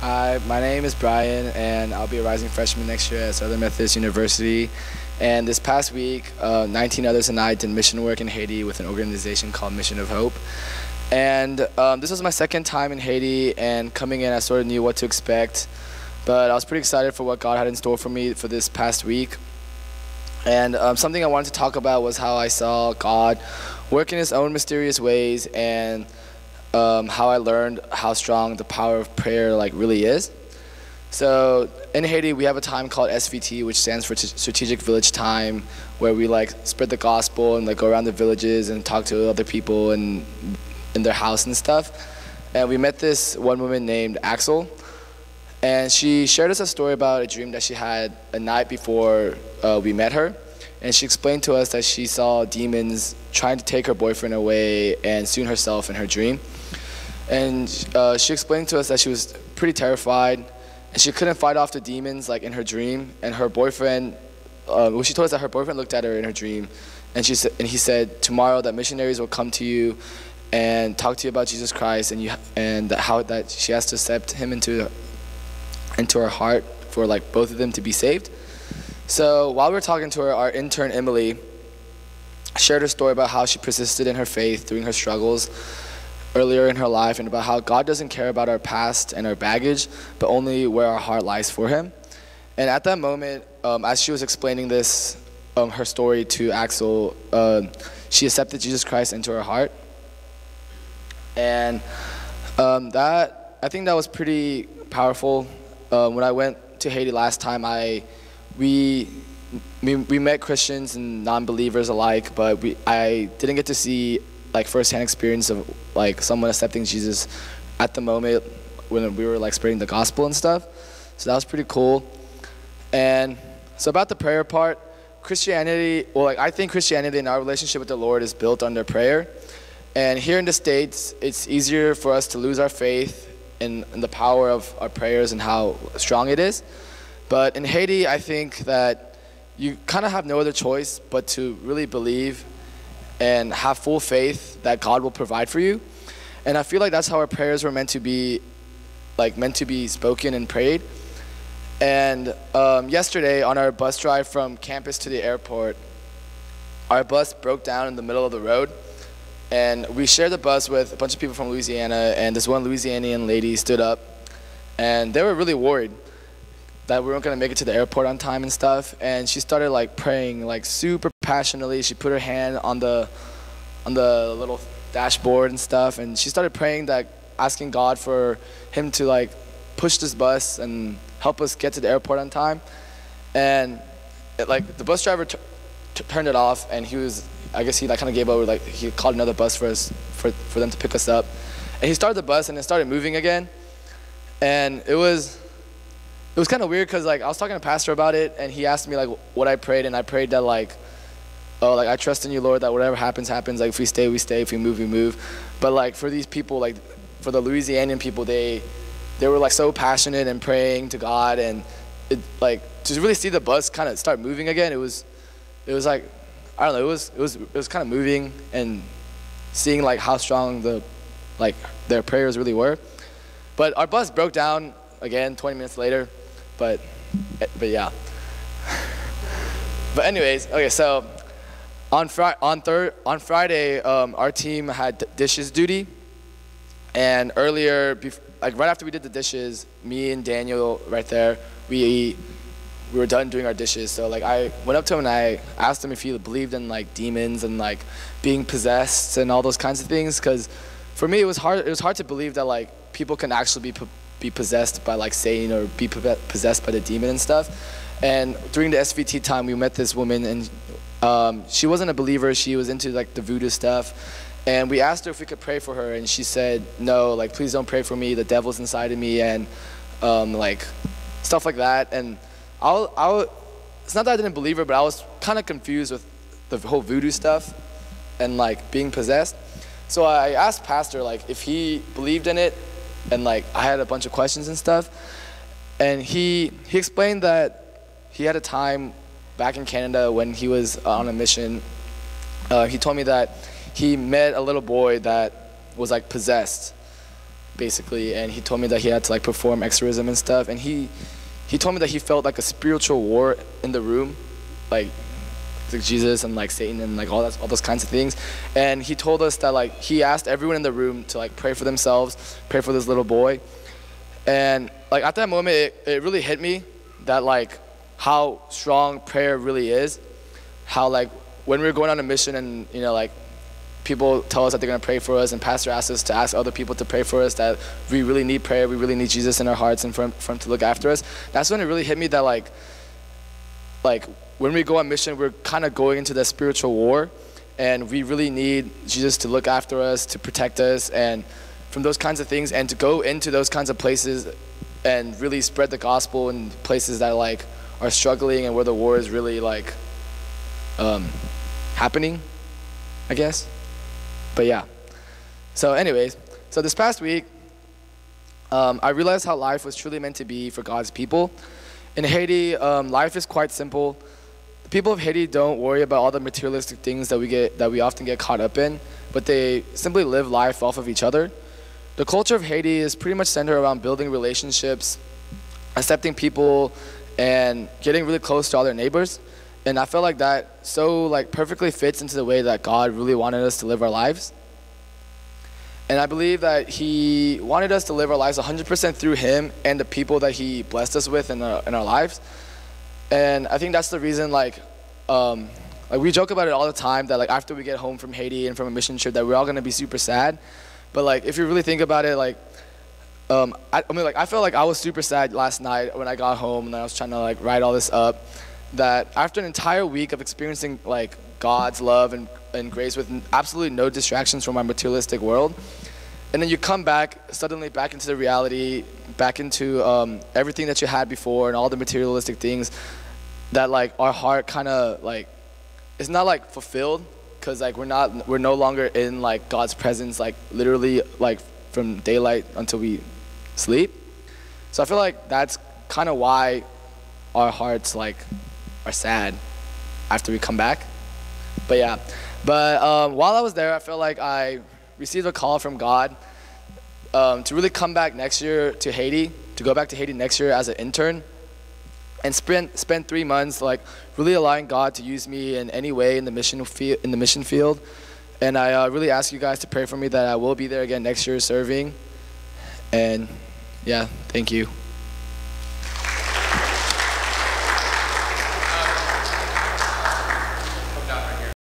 Hi, my name is Brian, and I'll be a rising freshman next year at Southern Methodist University. And this past week, 19 others and I did mission work in Haiti with an organization called Mission of Hope. And this was my second time in Haiti, and coming in, I sort of knew what to expect. But I was pretty excited for what God had in store for me for this past week. And something I wanted to talk about was how I saw God work in his own mysterious ways, and how I learned how strong the power of prayer really is. So in Haiti, we have a time called SVT, which stands for Strategic Village Time, where we spread the gospel and go around the villages and talk to other people and in their house and stuff. And we met this one woman named ARCHE, and she shared us a story about a dream that she had a night before we met her. And she explained to us that she saw demons trying to take her boyfriend away and soon herself in her dream. And she explained to us that she was pretty terrified, and she couldn't fight off the demons in her dream. And her boyfriend, she told us that her boyfriend looked at her in her dream, and he said, tomorrow that missionaries will come to you and talk to you about Jesus Christ, and how that she has to accept him into her heart for both of them to be saved. So while we were talking to her, our intern Emily shared her story about how she persisted in her faith during her struggles earlier in her life, and about how God doesn't care about our past and our baggage, but only where our heart lies for him. And at that moment, as she was explaining this, her story to ARCHE, she accepted Jesus Christ into her heart. And I think that was pretty powerful. When I went to Haiti last time, we met Christians and non-believers alike, but I didn't get to see first-hand experience of someone accepting Jesus at the moment when we were spreading the gospel and stuff. So that was pretty cool. And so about the prayer part, Christianity, I think Christianity and our relationship with the Lord is built under prayer. And here in the States, it's easier for us to lose our faith in the power of our prayers and how strong it is. But in Haiti, I think that you kind of have no other choice but to really believe and have full faith that God will provide for you. And I feel that's how our prayers were meant to be, spoken and prayed. And yesterday on our bus drive from campus to the airport, our bus broke down in the middle of the road. And we shared the bus with a bunch of people from Louisiana, and this one Louisianian lady stood up, and they were really worried that we weren't gonna make it to the airport on time and stuff. And she started praying super passionately. She put her hand on the little dashboard and stuff, and she started praying, asking God for him to push this bus and help us get to the airport on time. And the bus driver turned it off, and I guess he kind of gave over. He called another bus for them to pick us up, and he started the bus, and it started moving again. And it was kind of weird because I was talking to Pastor about it, and he asked me what I prayed, and I prayed that I trust in you, Lord, that whatever happens, happens. If we stay, we stay. If we move, we move. But for these people, for the Louisianian people, they were so passionate and praying to God, and it to really see the bus kind of start moving again. It was I don't know. It was kind of moving, and seeing how strong their prayers really were. But our bus broke down again 20 minutes later. But yeah. But anyways, okay. So on Friday, our team had dishes duty, and earlier, right after we did the dishes, me and Daniel right there, we were done doing our dishes. So I went up to him and I asked him if he believed in demons and being possessed and all those kinds of things. Because for me, it was hard to believe that people can actually be possessed by Satan or be possessed by the demon and stuff. And during the SVT time, we met this woman, and she wasn't a believer. She was into the voodoo stuff. And we asked her if we could pray for her, and she said, no, please don't pray for me. The devil's inside of me, and stuff like that. And it's not that I didn't believe her, but I was kind of confused with the whole voodoo stuff and being possessed. So I asked Pastor if he believed in it, and I had a bunch of questions and stuff. And he explained that he had a time back in Canada when he was on a mission. He told me that he met a little boy that was possessed basically, and he told me that he had to like perform exorcism and stuff, and he told me that he felt like a spiritual war in the room, like Jesus and like Satan and like all those kinds of things. And he told us that like he asked everyone in the room to like pray for themselves, pray for this little boy. And like at that moment it really hit me that like how strong prayer really is, how like when we're going on a mission and like people tell us that they're going to pray for us, and pastor asks us to ask other people to pray for us, that we really need prayer, we really need Jesus in our hearts and for him to look after us. That's when it really hit me that like when we go on mission, we're kind of going into that spiritual war, and we really need Jesus to look after us, to protect us, and from those kinds of things, and to go into those kinds of places and really spread the gospel in places that like are struggling and where the war is really like happening, I guess. But yeah. So anyways, so this past week, I realized how life was truly meant to be for God's people. In Haiti, life is quite simple. The people of Haiti don't worry about all the materialistic things that we often get caught up in, but they simply live life off of each other. The culture of Haiti is pretty much centered around building relationships, accepting people, and getting really close to all their neighbors. And I felt like that so like perfectly fits into the way that God really wanted us to live our lives. And I believe that he wanted us to live our lives 100% through him and the people that he blessed us with in our lives. And I think that's the reason like we joke about it all the time, that like after we get home from Haiti and from a mission trip that we're all going to be super sad. But like if you really think about it, like I felt like I was super sad last night when I got home and I was trying to like write all this up, that after an entire week of experiencing like God's love and grace with absolutely no distractions from our materialistic world, and then you come back suddenly back into the reality, back into everything that you had before and all the materialistic things, that like our heart kind of like it's not like fulfilled, because like we're no longer in like God's presence, like literally like from daylight until we sleep. So I feel like that's kind of why our hearts like are sad after we come back. But yeah, while I was there, I felt like I received a call from God to really come back next year to Haiti, to go back to Haiti next year as an intern, and spend 3 months like really allowing God to use me in any way in the mission field. And I really ask you guys to pray for me that I will be there again next year serving. And yeah, thank you.